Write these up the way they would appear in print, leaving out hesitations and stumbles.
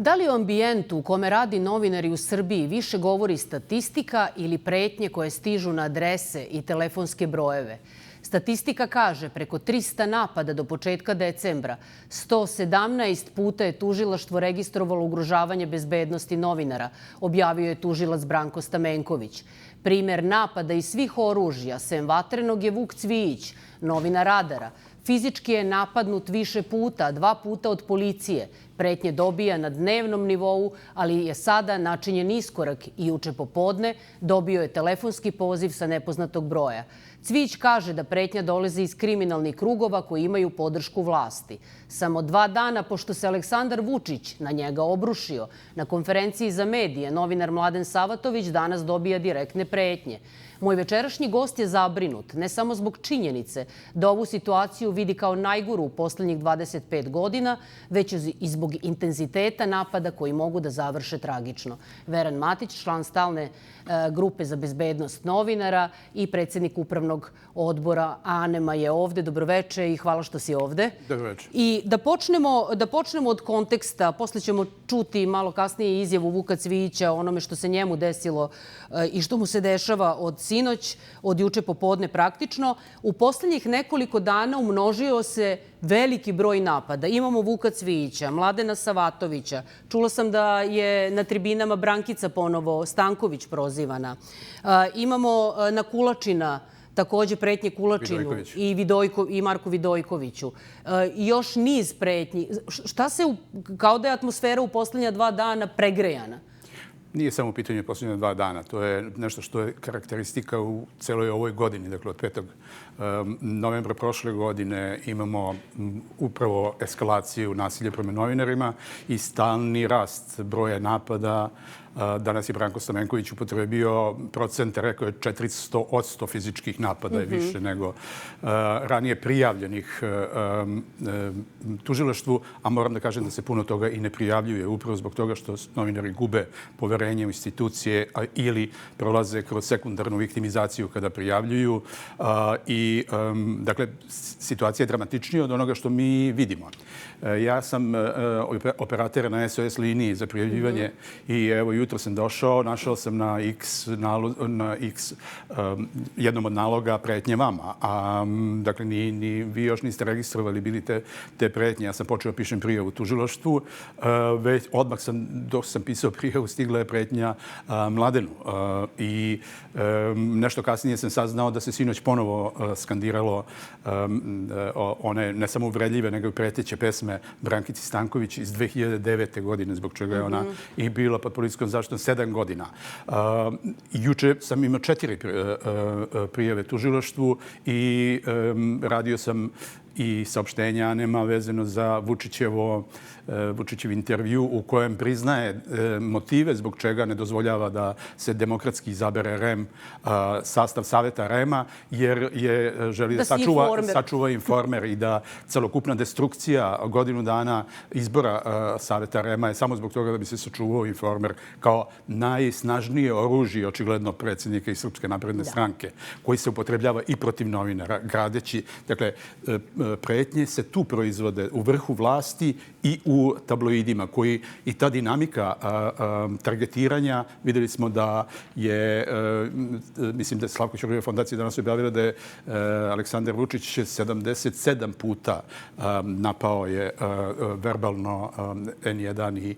Da li o ambijentu u kome radi novinari u Srbiji više govori statistika ili pretnje koje stižu na adrese i telefonske brojeve? Statistika kaže preko 300 napada do početka decembra. 117 puta je tužilaštvo registrovalo ugrožavanje bezbednosti novinara, objavio je tužilac Branko Stamenković. Primer napada iz svih oružja, sem vatrenog, je Vuk Cvijić, novinar Radara. Fizički je napadnut više puta, 2 puta od policije. Pretnje dobija na dnevnom nivou, ali je sada načinjen iskorak i juče popodne dobio je telefonski poziv sa nepoznatog broja. Cvijić kaže da pretnja dolazi iz kriminalnih krugova koji imaju podršku vlasti. Samo 2 dana pošto se Aleksandar Vučić na njega obrušio, na konferenciji za medije novinar Mladen Savatović danas dobija direktne pretnje. Moj večerašnji gost je zabrinut, ne samo zbog činjenice da ovu situaciju vidi kao najgoru u poslednjih 25 godina, već i zbog intenziteta napada koji mogu da završe tragično. Veran Matić, član stalne grupe za bezbednost novinara i predsednik upravnog odbora ANEM-a je ovde. Dobroveče i hvala što si ovde. Dobroveče. I da počnemo od konteksta, posle ćemo čuti malo kasnije izjavu Vuka Cvijića o onome što se njemu desilo i što mu se dešava od sinoć, od juče popodne praktično. U poslednjih nekoliko dana umnožio se veliki broj napada. Imamo Vuka Cvijića, Mladena Savatovića. Čula sam da je na tribinama Brankica ponovo Stanković prozivana. Imamo na Kulačina takođe pretnje Kulačinu i Marku Vidojkoviću. I još niz pretnji. Kao da je atmosfera u poslednja 2 dana pregrejana. Nije samo u pitanju posljednje 2 dana. To je nešto što je karakteristika u celoj ovoj godini. Dakle, od 5. novembra prošle godine imamo upravo eskalaciju nasilja prema novinarima i stalni rast broja napada. Danas je Branko Stamenković upotrebio procente, rekao je 400% fizičkih napada je više nego ranije prijavljenih tužilaštvu, a moram da kažem da se puno toga i ne prijavljuje upravo zbog toga što novinari gube poverenje u institucije ili prolaze kroz sekundarnu viktimizaciju kada prijavljuju. I, dakle, situacija je dramatičnija od onoga što mi vidimo. Ja sam operater na SOS liniji za prijavljivanje i evo jutro sam došao, našao sam na X jednom od naloga pretnje vama. Dakle, ni vi još niste registrovali bili te pretnje. Ja sam počeo pišem prijavu tužilaštvu. Već odmah dok sam pisao prijavu stigla je pretnja Mladenu. I nešto kasnije sam saznao da se sinoć ponovo skandiralo one ne samo uvredljive nego i preteće pesme Brankici Stanković iz 2009. godine, zbog čega je ona i bila pod policijskom zaštitom 7 godina. Juče sam imao 4 prijave tužilaštvu i radio sam i saopštenja nema vezano za Vučićev intervju u kojem priznaje motive zbog čega ne dozvoljava da se demokratski izabere REM, sastav Saveta REM-a, jer želi da sačuva Informer i da celokupna destrukcija godinu dana izbora Saveta REM-a je samo zbog toga da bi se sačuvao Informer kao najsnažnije oružje, očigledno predsjednika iz Srpske napredne stranke, koji se upotrebljava i protiv novinara, gradeći. Dakle, pretnje se tu proizvode u vrhu vlasti i u tabloidima koji i ta dinamika targetiranja, videli smo da je, mislim da je Slavko Ćurlija fondacija danas objavila da je Aleksandar Vučić 77 puta napao je verbalno N1 i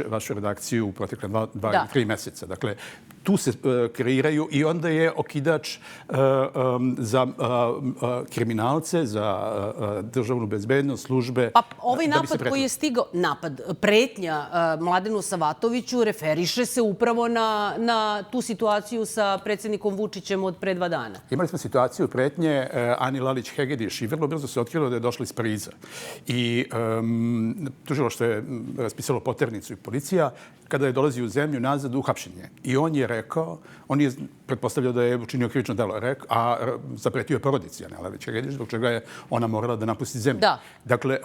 vašu redakciju u protekle 2 ili 3 meseca. Dakle, tu se kreiraju i onda je okidač za kriminalce, za državnu bezbednost, službe. Pa ovaj napad koji je stigao, pretnja Mladenu Savatoviću referiše se upravo na tu situaciju sa predsjednikom Vučićem od pre 2 dana. Imali smo situaciju pretnje Ani Lalić-Hegediš i vrlo brzo se otkrilo da je došla iz Pariza. I tužilaštvo je raspisalo poternicu i policija. Kada je dolazio u zemlju nazad, uhapšen je. I on je rekao, on je pretpostavljao da je učinio krivično delo, a zapretio je porodici Ane Lelić, zbog čega je ona morala da napusti zemlju. Da. Dakle,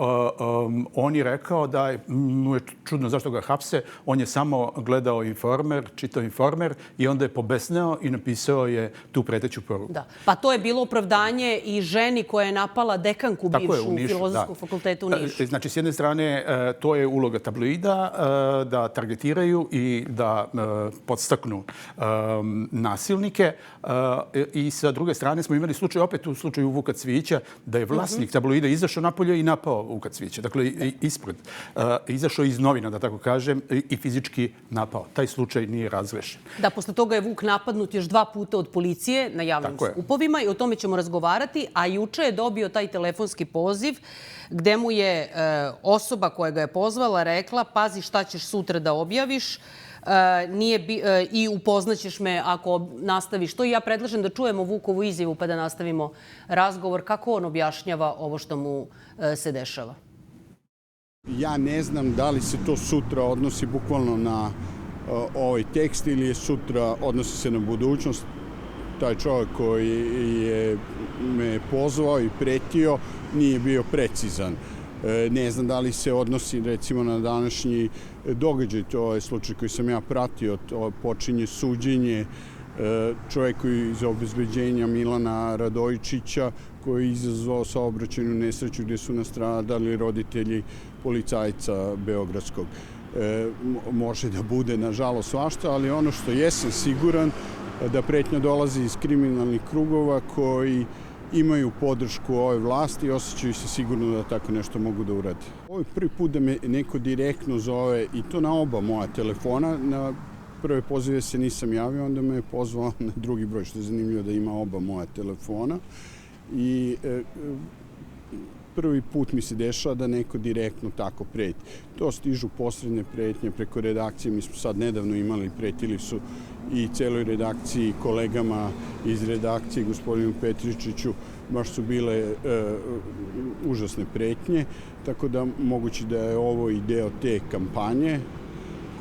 on je rekao da mu je čudno zašto ga hapse. On je samo gledao Informer, čitao Informer i onda je pobesneo i napisao je tu preteću poruku. Da. Pa to je bilo opravdanje i ženi koja je napala dekanku bivšu u Filozofskom fakultetu u Nišu. Znači, s jedne strane, to je uloga tabloida da targetiraju i da podstaknu nasilnike. I sa druge strane smo imali slučaj, opet u slučaju Vuka Cvijića, da je vlasnik tabloida izašao napolje i napao Vuka Cvijića. Dakle, ispred. Izašao iz novina, da tako kažem, i fizički napao. Taj slučaj nije razrešen. Da, posle toga je Vuk napadnut još 2 puta od policije na javnim skupovima i o tome ćemo razgovarati. A juče je dobio taj telefonski poziv gde mu je osoba koja ga je pozvala rekla: pazi šta ćeš sutra da objaviš i upoznaćeš me ako nastaviš to. I ja predlažem da čujemo Vukovu izjavu pa da nastavimo razgovor. Kako on objašnjava ovo što mu se dešava? Ja ne znam da li se to sutra odnosi bukvalno na ovaj tekst ili je sutra odnosi se na budućnost. Taj čovjek koji je me pozvao i pretio nije bio precizan. Ne znam da li se odnosi recimo na današnji događaj, to je slučaj koji sam ja pratio, to počinje suđenje čovjeku iz obezbeđenja Milana Radojičića koji je izazvao saobraćajnu nesreću gdje su nastradali roditelji policajca beogradskog. Može da bude nažalost svašta, ali ono što jesam siguran da pretnja dolazi iz kriminalnih krugova koji imaju podršku ove vlasti i osjećaju se sigurno da tako nešto mogu da urade. Ovo je prvi put da me neko direktno zove i to na oba moja telefona. Na prve pozive se nisam javio, onda me je pozvao na drugi broj, što je zanimljivo da ima oba moja telefona. I prvi put mi se dešava da neko direktno tako preti. To stižu posredne pretnje preko redakcije. Mi smo sad nedavno imali, pretili su i celoj redakciji, kolegama iz redakcije, gospodinu Petričiću, baš su bile užasne pretnje. Tako da moguće da je ovo i deo te kampanje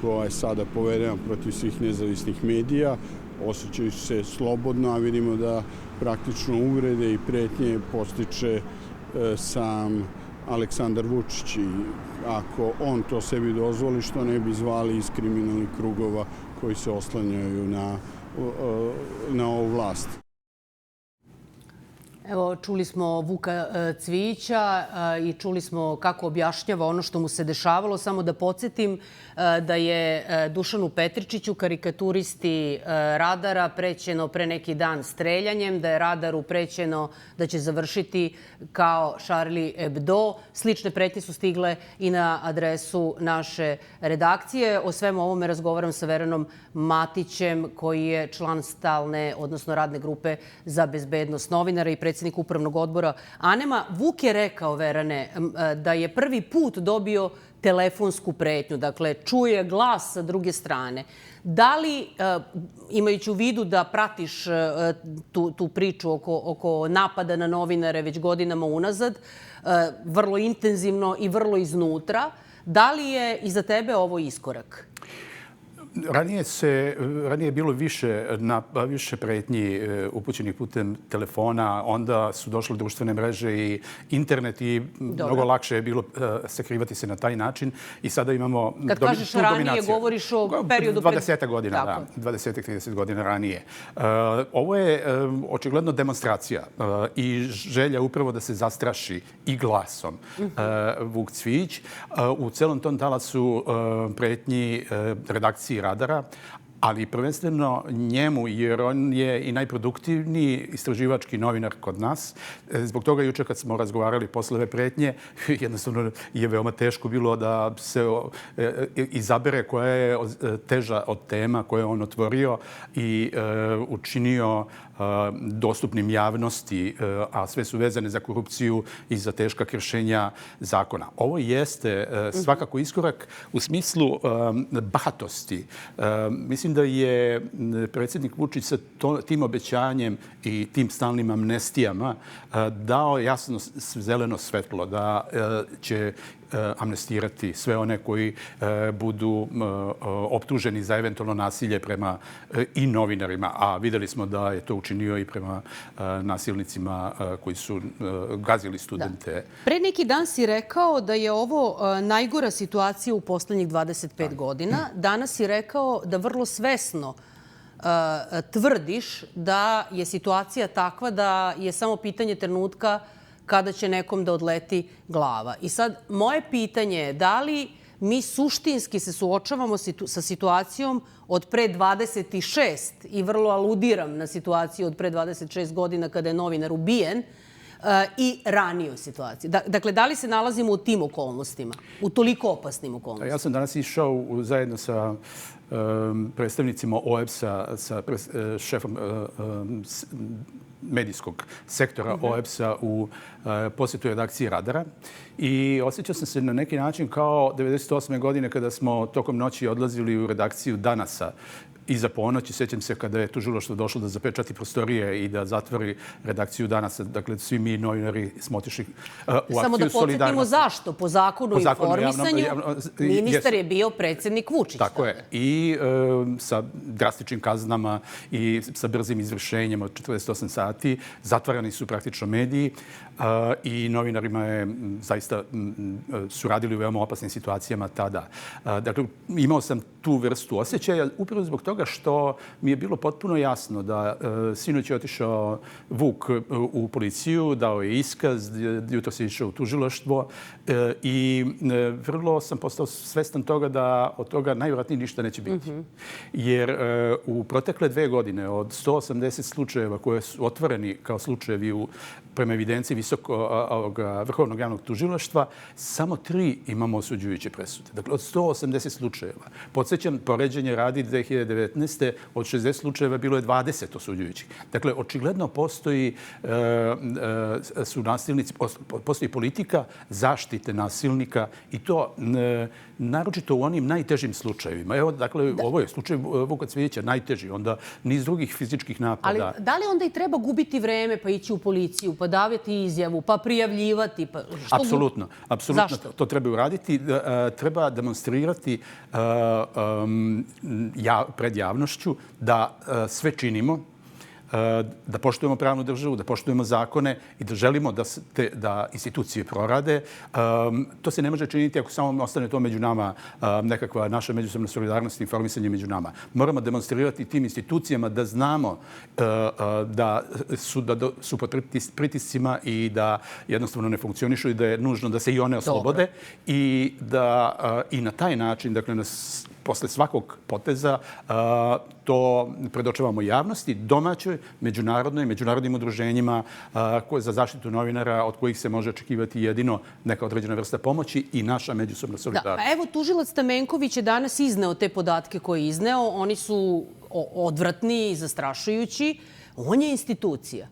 koja je sada povedena protiv svih nezavisnih medija. Osjećaju se slobodno, a vidimo da praktično uvrede i pretnje postiče sam Aleksandar Vučić. I ako on to sebi dozvoli, što ne bi zvali iz kriminalnih krugova koji se oslanjaju na ovu vlast. Evo, čuli smo Vuka Cvijića i čuli smo kako objašnjava ono što mu se dešavalo. Samo da podsjetim da je Dušanu Petričiću, karikaturisti Radara, prećeno pre neki dan streljanjem, da je Radaru prećeno da će završiti kao Charlie Hebdo. Slične pretnje su stigle i na adresu naše redakcije. O svemu ovome razgovaram sa Verenom Matićem, koji je član stalne, odnosno radne grupe za bezbednost novinara i predsjednik upravnog odbora ANEM-a. Vuk je rekao, Verane, da je prvi put dobio telefonsku pretnju. Dakle, čuje glas sa druge strane. Da li, imajući u vidu da pratiš tu priču oko napada na novinare već godinama unazad, vrlo intenzivno i vrlo iznutra, da li je iza tebe ovo iskorak? Ranije je bilo više pretnji upućenih putem telefona, onda su došle društvene mreže i internet i mnogo lakše je bilo sakrivati se na taj način. I sada imamo tu dominaciju. Kad kažeš ranije, govoriš o periodu... 20 godina, da. 20-30 godina ranije. Ovo je očigledno demonstracija i želja upravo da se zastraši i glasom Vuk Cvijić. U celom tom talasu pretnji redakciji Radara, ali prvenstveno njemu, jer on je i najproduktivniji istraživački novinar kod nas. Zbog toga juče kad smo razgovarali posle ove pretnje, jednostavno je veoma teško bilo da se izabere koja je teža od tema koje je on otvorio i učinio dostupnim javnosti, a sve su vezane za korupciju i za teška kršenja zakona. Ovo jeste svakako iskorak u smislu bahatosti. Mislim da je predsjednik Vučić sa tim obećanjem i tim stalnim amnestijama dao jasno zeleno svetlo da će amnestirati sve one koji budu optuženi za eventualno nasilje prema i novinarima, a videli smo da je to učinio i prema nasilnicima koji su gazili studente. Da. Pre neki dan si rekao da je ovo najgora situacija u poslednjih 25 godina. Danas si rekao da vrlo svesno tvrdiš da je situacija takva da je samo pitanje trenutka kada će nekom da odleti glava. I sad, moje pitanje je da li mi suštinski se suočavamo sa situacijom od pre 26 i vrlo aludiram na situaciju od pre 26 godina kada je novinar ubijen i raniju situaciju. Dakle, da li se nalazimo u tim okolnostima, u toliko opasnim okolnostima? Ja sam danas išao zajedno sa predstavnicima OEBS-a, sa šefom medijskog sektora OEBS-a u posjetu redakciji Radara i osjećao sam se na neki način kao 98. godine kada smo tokom noći odlazili u redakciju Danasa iza ponoći. Sjećam se kada je tužilaštvo došlo da zapečati prostorije i da zatvori redakciju Danasa. Dakle, svi mi novinari smo otišli u akciju Samo da podsjetimo solidarnosti. Zašto? Po zakonu o informisanju ministar je bio predsjednik Vučić. Tako je. I sa drastičnim kaznama i sa brzim izvršenjem od 48 sati zatvarani su praktično mediji i novinarima je zaista su radili u veoma opasnim situacijama tada. Dakle, imao sam tu vrstu osjećaja upravo zbog toga što mi je bilo potpuno jasno da sinoć je otišao Vuk u policiju, dao je iskaz, jutro se išao u tužilaštvo i vrlo sam postao svestan toga da od toga najvjerojatnije ništa neće biti. Jer u protekle 2 godine od 180 slučajeva koje su otvoreni kao slučajevi prema evidenciji Vrhovnog javnog tužilaštva, samo 3 imamo osuđujuće presude. Dakle, od 180 slučajeva. Podsjećam, poređenje radi 2019. od 60 slučajeva bilo je 20 osuđujućih. Dakle, očigledno postoji su nasilnici, postoji politika zaštite nasilnika i to naročito u onim najtežim slučajevima. Evo, dakle, ovo je slučaj Vuka Cvijića, najteži, onda niz drugih fizičkih napada. Ali da li onda i treba gubiti vreme pa ići u policiju, pa davati izjavu, pa prijavljivati? Apsolutno. Zašto? To treba uraditi. Treba demonstrirati pred javnošću da sve činimo, da poštujemo pravnu državu, da poštujemo zakone i da želimo da institucije prorade. To se ne može činiti ako samo ostane to među nama, nekakva naša međusobna solidarnost i informisanje među nama. Moramo demonstrirati tim institucijama da znamo da su pod pritiscima i da jednostavno ne funkcionišu i da je nužno da se i one oslobode i da i na taj način, dakle, posle svakog poteza to predočavamo javnosti, domaćoj, međunarodnoj, međunarodnim udruženjima za zaštitu novinara od kojih se može očekivati jedino neka određena vrsta pomoći i naša međusobna solidarnost. Da, evo, tužilac Stamenković je danas izneo te podatke koje je izneo. Oni su odvratni i zastrašujući. On je institucija.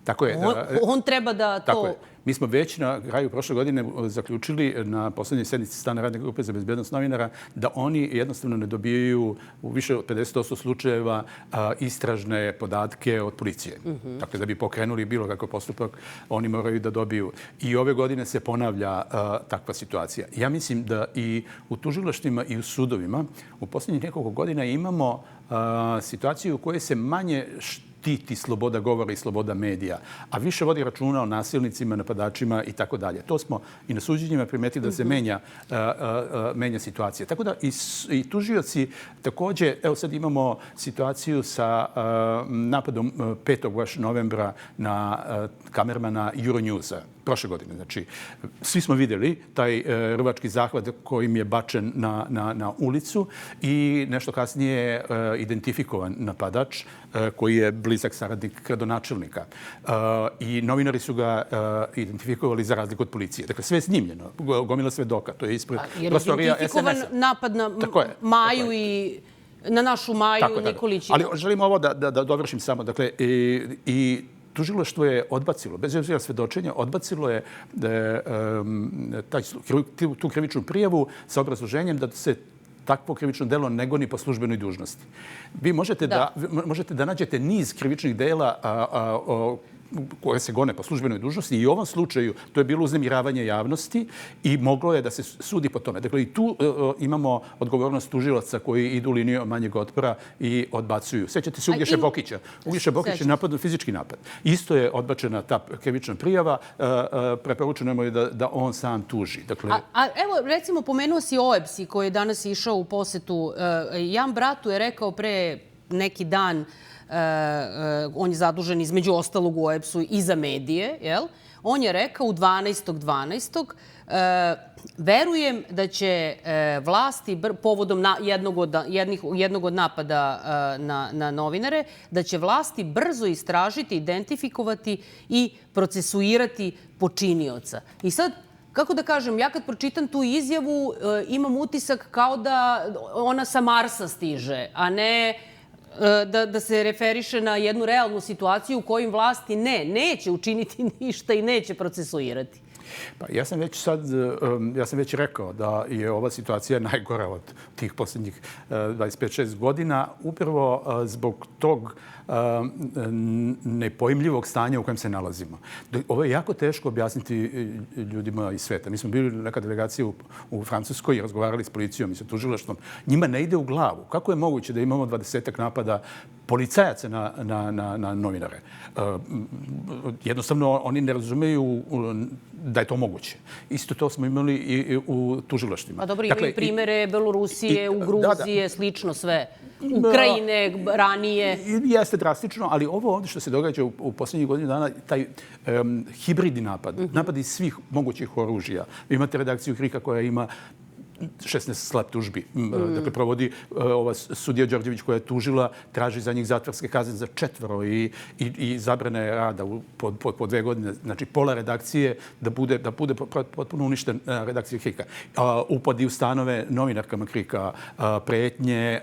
Tako je. On treba da to... Tako je. Mi smo već na kraju prošle godine zaključili na poslednjoj sednici Stalne radne grupe za bezbednost novinara da oni jednostavno ne dobijaju u više od 50% slučajeva istražne podatke od policije. Dakle, da bi pokrenuli bilo kakav postupak, oni moraju da dobiju. I ove godine se ponavlja takva situacija. Ja mislim da i u tužilaštvima i u sudovima u posljednjih nekoliko godina imamo situaciju u kojoj se manje štiti sloboda govora i sloboda medija, a više vodi računa o nasilnicima, napadačima i tako dalje. To smo i na suđenjima primetili da se menja situacija. Tako da i tužioci također, evo sad imamo situaciju sa napadom 5. novembra na kamermana Euronewsa prošle godine. Znači, svi smo vidjeli taj rvački zahvat kojim je bačen na ulicu i nešto kasnije identifikovan napadač koji je blizak saradnik gradonačelnika. I novinari su ga identifikovali za razliku od policije. Dakle, sve je snimljeno. Gomila svedoka. To je ispred prostorija SNS-a. Jer je identifikovan napad na Maju i na našu Maju Nikolićinu. Ali želim ovo da dovršim samo. Dakle, i tužilaštvo je odbacilo, bez obzira svedočenja, odbacilo je tu krivičnu prijavu sa obrazloženjem da se takvo krivično delo ne goni po službenoj dužnosti. Vi možete da nađete niz krivičnih dela koje se gone po službenoj dužnosti i u ovom slučaju to je bilo uznemiravanje javnosti i moglo je da se sudi po tome. Dakle, i tu imamo odgovornost tužilaca koji idu linijom manjeg otpora i odbacuju. Sećate se Uglješe Bokića. Uglješa Bokić je napadno fizički napad. Isto je odbačena ta krivična prijava. Preporučeno je da on sam tuži. Dakle, evo, recimo, pomenuo si OEBS koji je danas išao u posetu. Jan Bratu je rekao pre neki dan, on je zadužen između ostalog u OEBS-u i za medije, jel? On je rekao u 12.12. Verujem da će vlasti povodom jednog od napada na novinare, da će vlasti brzo istražiti, identifikovati i procesuirati počinioca. I sad, kako da kažem, ja kad pročitam tu izjavu imam utisak kao da ona sa Marsa stiže, a ne da se referiše na jednu realnu situaciju u kojoj vlasti neće učiniti ništa i neće procesuirati. Pa ja sam već rekao da je ova situacija najgora od tih posljednjih 25-6 godina, upravo zbog tog nepojmljivog stanja u kojem se nalazimo. Ovo je jako teško objasniti ljudima iz sveta. Mi smo bili neka delegacija u Francuskoj i razgovarali s policijom i sa tužilaštvom. Njima ne ide u glavu. Kako je moguće da imamo 20-ak napada policajaca na novinare? Jednostavno, oni ne razumeju da je to moguće. Isto to smo imali i u tužilaštvima. Pa dobro, imaju primere Belorusije, u Gruzije, slično sve. Ukrajine, ranije. Jeste drastično, ali ovo ovdje što se događa u posljednjih godinu dana, taj hibridni napad, napad iz svih mogućih oružja. Vi imate redakciju KRIK-a koja ima 16 slab tužbi. Dakle, provodi ova sudija Đorđević koja je tužila, traži za njih zatvorske kazne za 4 i zabrane rada po 2 godine. Znači, pola redakcije da bude potpuno uništen redakcija KRIK-a. Upadi u stanove novinarkama KRIK-a, pretnje,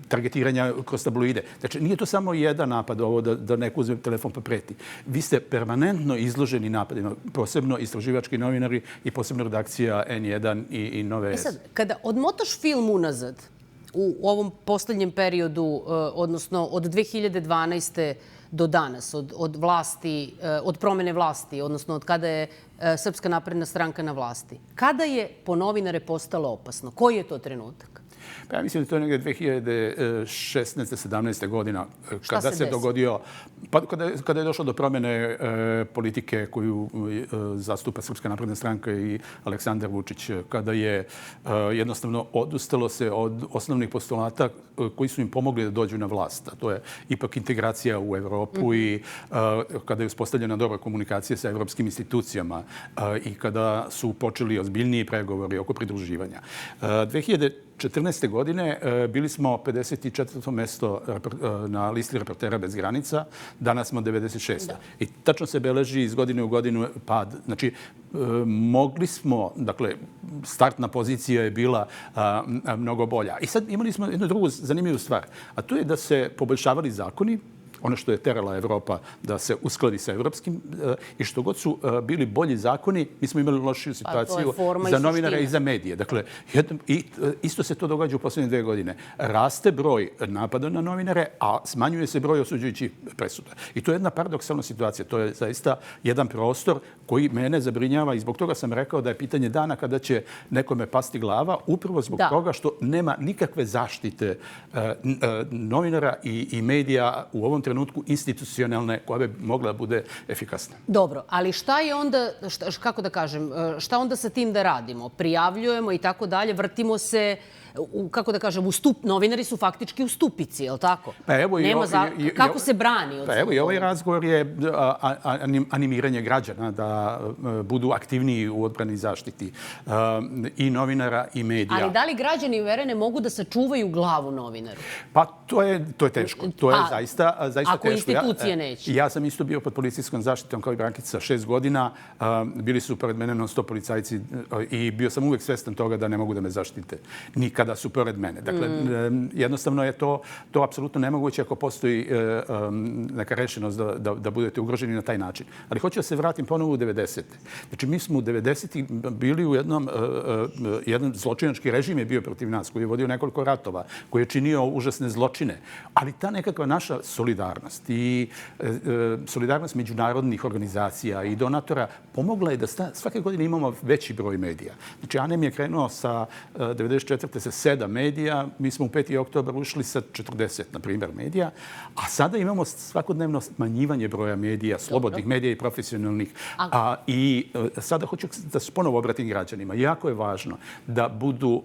targetiranja kroz tabloide. Znači, nije to samo jedan napad ovo da neko uzme telefon pa preti. Vi ste permanentno izloženi napadima, posebno istraživački novinari i posebno redakcija N1 i Nove S. Sad, kada odmotaš film unazad u ovom posljednjem periodu, odnosno od 2012. do danas, od promjene vlasti, odnosno od kada je Srpska napredna stranka na vlasti, kada je po novinare postalo opasno? Koji je to trenutak? Pa ja mislim da to je negdje 2016-17. godina kada se dogodio, kada je došlo do promjene politike koju zastupa Srpska napredna stranka i Aleksandar Vučić, kada je jednostavno odustalo se od osnovnih postulata koji su im pomogli da dođu na vlast. To je ipak integracija u Evropu i kada je uspostavljena dobra komunikacija sa evropskim institucijama i kada su počeli ozbiljniji pregovori oko pridruživanja. 2014. godine bili smo 54. mesto na listi Reportera bez granica, danas smo 96. I tačno se beleži iz godine u godinu pad. Znači, mogli smo, dakle, startna pozicija je bila mnogo bolja. I sad imali smo jednu drugu zanimljivu stvar, a to je da se poboljšavali zakoni, ono što je terala Evropa da se uskladi sa evropskim i što god su bili bolji zakoni, mi smo imali lošiju situaciju za novinare i za medije. Dakle, isto se to događa u posljednje 2 godine. Raste broj napada na novinare, a smanjuje se broj osuđujućih presuda. I to je jedna paradoksalna situacija. To je zaista jedan prostor koji mene zabrinjava i zbog toga sam rekao da je pitanje dana kada će nekome pasti glava, upravo zbog toga što nema nikakve zaštite novinara i medija u ovom trenutku institucionalne koja bi mogla da bude efikasna. Dobro, ali šta je onda, kako da kažem, šta onda sa tim da radimo? Prijavljujemo i tako dalje, vrtimo se, kako da kažem, novinari su faktički u stupici, je li tako? Kako se brani? Pa evo i ovaj razgovor je animiranje građana da budu aktivniji u odbrani i zaštiti i novinara i medija. Ali da li građani uverene mogu da sačuvaju glavu novinaru? Pa to je teško. To je zaista teško. Ako institucije neće. Ja sam isto bio pod policijskom zaštitom kao i Brankica 6 godina. Bili su pored mene non stop policajci i bio sam uvek svestan toga da ne mogu da me zaštite. Nikada su pored mene. Dakle, jednostavno je to apsolutno nemoguće ako postoji neka rešenost da budete ugroženi na taj način. Ali hoću da se vratim ponovo u 90. Znači, mi smo u 90. bili u jedan zločinački režim je bio protiv nas, koji je vodio nekoliko ratova, koji je činio užasne zločine. Ali ta nekakva naša solidarnost solidarnost i solidarnost međunarodnih organizacija i donatora pomogla je da svake godine imamo veći broj medija. Znači, ANEM je krenuo sa 94. sa 7 medija, mi smo u 5. oktobar ušli sa 40, na primjer, medija, a sada imamo svakodnevno smanjivanje broja medija, slobodnih medija i profesionalnih. I sada hoću da se ponovo obratim građanima. Jako je važno da budu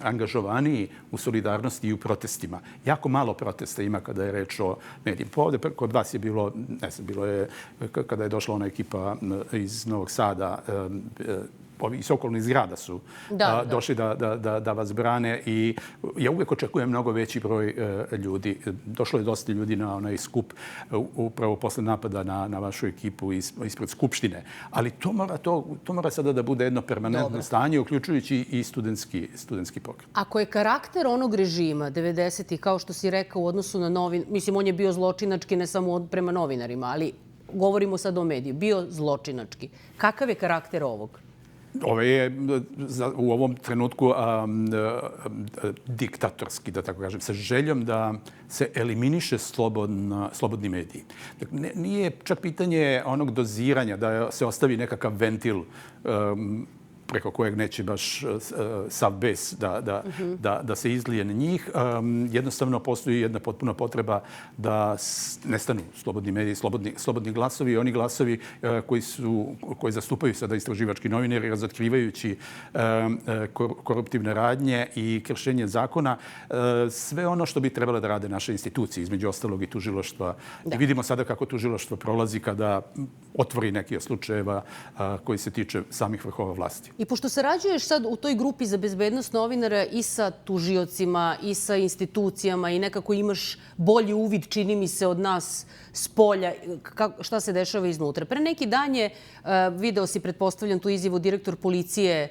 angažovaniji u solidarnosti i u protestima. Jako malo protesta ima kada je reč o medijima. Ovdje kod vas je bilo, ne znam, bilo je kada je došla ona ekipa iz Novog Sada, ovi iz okolnih zgrada su došli da vas brane i ja uvijek očekujem mnogo veći broj ljudi. Došlo je dosta ljudi na onaj skup upravo posle napada na vašu ekipu ispred Skupštine. Ali to mora sada da bude jedno permanentno stanje, uključujući i studentski pokret. Ako je karakter onog režima 90-ih, kao što si rekao, u odnosu na mislim, on je bio zločinački ne samo prema novinarima, ali govorimo sad o mediju, bio zločinački. Kakav je karakter ovog? Ovo je u ovom trenutku diktatorski, da tako kažem, sa željom da se eliminiše slobodni mediji. Nije čak pitanje onog doziranja, da se ostavi nekakav ventil preko kojeg neće baš sav bes da se izlije na njih. Jednostavno postoji jedna potpuna potreba da nestanu slobodni mediji, slobodni glasovi i oni glasovi koji zastupaju sada istraživački novinari, razotkrivajući koruptivne radnje i kršenje zakona. Sve ono što bi trebalo da rade naše institucije, između ostalog i tužilaštva. I vidimo sada kako tužilaštvo prolazi kada otvori neki od slučajeva koji se tiče samih vrhova vlasti. I pošto sarađuješ sad u toj grupi za bezbednost novinara i sa tužiocima i sa institucijama i nekako imaš bolji uvid, čini mi se, od nas s polja, šta se dešava iznutra. Pre neki dan je, video si, pretpostavljam, tu izjavu, direktor policije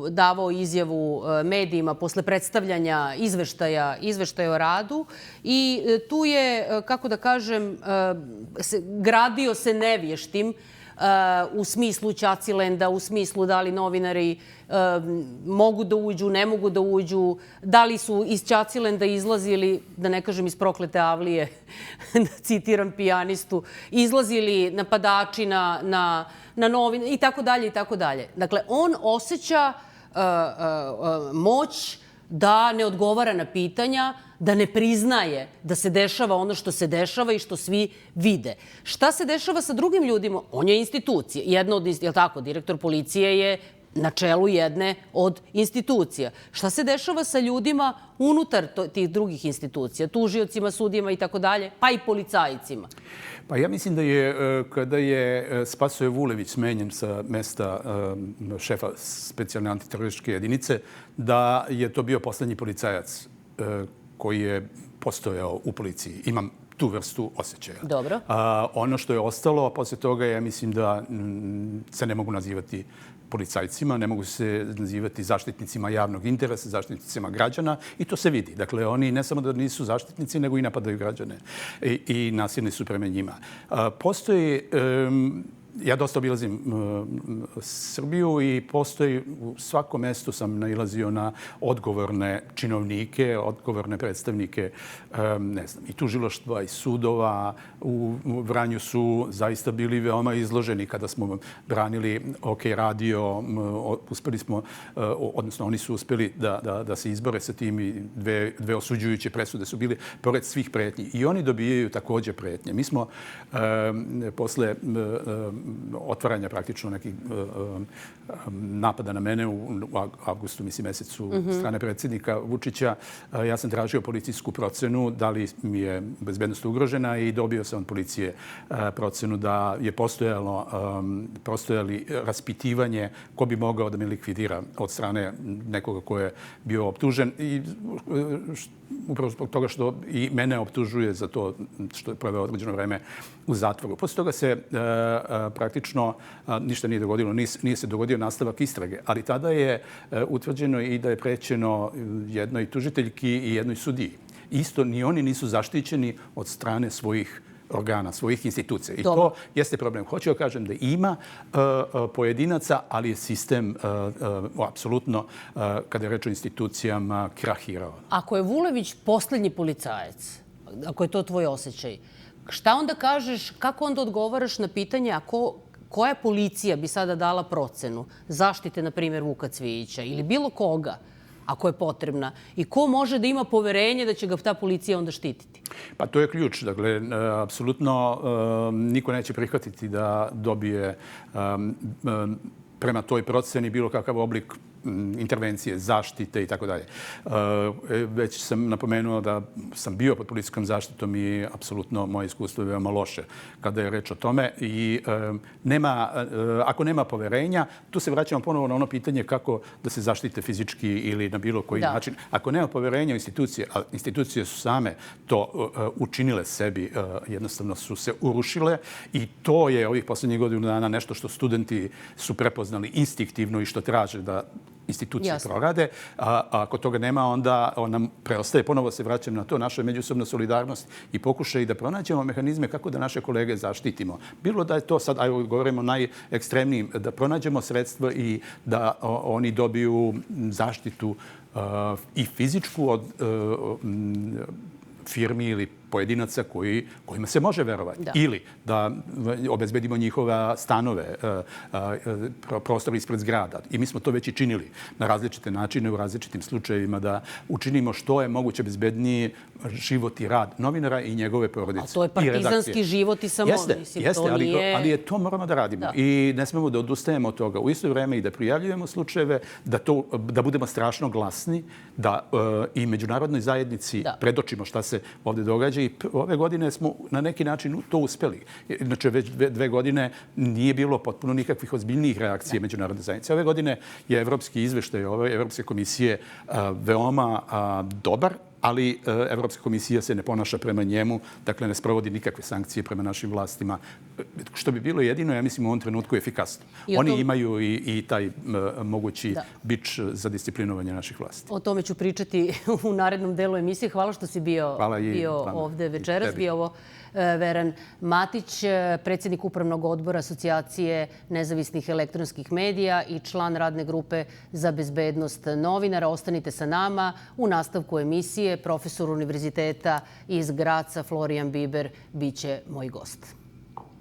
davao izjavu medijima posle predstavljanja izveštaja o radu i tu je, kako da kažem, gradio se nevještim u smislu Ćacilenda, u smislu da li novinari mogu da uđu, ne mogu da uđu, da li su iz Ćacilenda izlazili, da ne kažem iz proklete avlije, da citiram pijanistu, izlazili napadači na novine i tako dalje i tako dalje. Dakle, on osjeća moć da ne odgovara na pitanja, da ne priznaje da se dešava ono što se dešava i što svi vide. Šta se dešava sa drugim ljudima? On je institucija. Jedna od, je li tako, direktor policije je na čelu jedne od institucija. Šta se dešava sa ljudima unutar tih drugih institucija, tužiocima, sudijama i tako dalje, pa i policajcima? Pa ja mislim da je, kada je Spasoje Vulević smenjen sa mesta šefa specijalne antiterorističke jedinice, da je to bio poslednji policajac koji je postojao u policiji. Imam tu vrstu osjećaja. Dobro. Ono što je ostalo posle toga, ja mislim da se ne mogu nazivati policajcima, ne mogu se nazivati zaštitnicima javnog interesa, zaštitnicima građana i to se vidi. Dakle, oni ne samo da nisu zaštitnici, nego i napadaju građane i nasilni su prema njima. Postoji... Ja dosta obilazim Srbiju i postoji, u svakom mestu sam nailazio na odgovorne činovnike, odgovorne predstavnike, ne znam, i tužilaštva i sudova. U Vranju su zaista bili veoma izloženi kada smo branili OK radio. Uspeli smo, odnosno oni su uspeli da se izbore sa tim i dve osuđujuće presude su bili pored svih pretnji. I oni dobijaju također pretnje. Mi smo posle otvaranja praktično nekih napada na mene u avgustu, mislim, mesecu strane predsjednika Vučića. Ja sam tražio policijsku procenu da li mi je bezbednost ugrožena i dobio sam od policije procenu da je postojali raspitivanje ko bi mogao da me likvidira od strane nekoga ko je bio optužen i upravo zbog toga što i mene optužuje za to što je proveo određeno vreme u zatvoru. Posle toga se praktično ništa nije dogodilo, nije se dogodio nastavak istrage, ali tada je utvrđeno i da je prećeno jednoj tužiteljki i jednoj sudiji. Isto, ni oni nisu zaštićeni od strane svojih organa, svojih institucija. I to jeste problem. Hoću da kažem da ima pojedinaca, ali je sistem apsolutno, kada je reč o institucijama, krahirao. Ako je Vulević poslednji policajac, ako je to tvoj osjećaj, šta onda kažeš, kako onda odgovaraš na pitanje koja policija bi sada dala procenu zaštite, na primjer, Vuka Cvijića ili bilo koga, ako je potrebna, i ko može da ima poverenje da će ga ta policija onda štititi? Pa to je ključ. Dakle, apsolutno niko neće prihvatiti da dobije prema toj proceni bilo kakav oblik intervencije, zaštite i tako dalje. Već sam napomenuo da sam bio pod policijskom zaštitom i apsolutno moje iskustvo je veoma loše kada je reč o tome. I ako nema poverenja, tu se vraćamo ponovo na ono pitanje kako da se zaštite fizički ili na bilo koji način. Ako nema poverenja u institucije, a institucije su same to učinile sebi, jednostavno su se urušile i to je ovih poslednjih godina dana nešto što studenti su prepoznali instinktivno i što traže da institucije prorade. Ako toga nema, onda nam preostaje, ponovo se vraćam na to, naša međusobna solidarnost i pokušaj da pronađemo mehanizme kako da naše kolege zaštitimo. Bilo da je to sad, ajmo govorimo najekstremnijim, da pronađemo sredstva i da oni dobiju zaštitu i fizičku od firmi ili pojedinaca kojima se može verovati. Ili da obezbedimo njihova stanove, prostor ispred zgrada. I mi smo to već i činili na različite načine, u različitim slučajevima, da učinimo što je moguće bezbedniji život i rad novinara i njegove porodice. A to je partizanski život i samo. Jeste, ali to moramo da radimo. I ne smemo da odustajemo od toga. U isto vreme i da prijavljujemo slučajeve, da budemo strašno glasni, da i međunarodnoj zajednici predočimo šta se ovde događa. I ove godine smo na neki način to uspeli. Znači, već 2 godine nije bilo potpuno nikakvih ozbiljnijih reakcija međunarodne zajednice. Ove godine je evropski izveštaj ove Evropske komisije veoma dobar, ali Evropska komisija se ne ponaša prema njemu, dakle ne sprovodi nikakve sankcije prema našim vlastima, što bi bilo jedino, ja mislim, u ovom trenutku efikasno. Oni imaju i taj mogući bič za disciplinovanje naših vlasti. O tome ću pričati u narednom delu emisije. Hvala što si bio ovde večeras. Bio ovo Veran Matić, predsjednik Upravnog odbora Asocijacije nezavisnih elektronskih medija i član radne grupe za bezbednost novinara. Ostanite sa nama. U nastavku emisije profesor univerziteta iz Graca Florijan Biber biće moj gost.